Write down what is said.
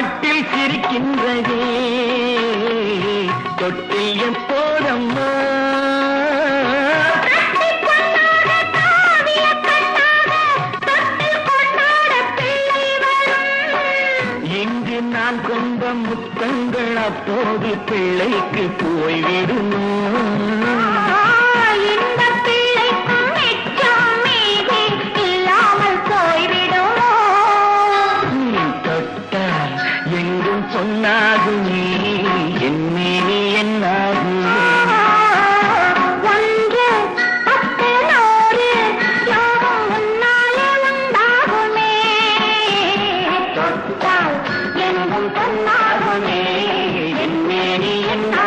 பாட்டில் சிரிக்கின்றதே தொட்டில் எப்போதம்மா இங்கு நான் கொண்ட முத்தங்கள் அப்போது பிள்ளைக்கு போய்விடுமோ சொன்னாகுமே என்னே என்னாகுமே ஒன்று பத்து நூறு யோகம் முன்னாலே உண்டாகுமே தொட்டால் எங்கும் பொன்னாகுமே என்னே என்ன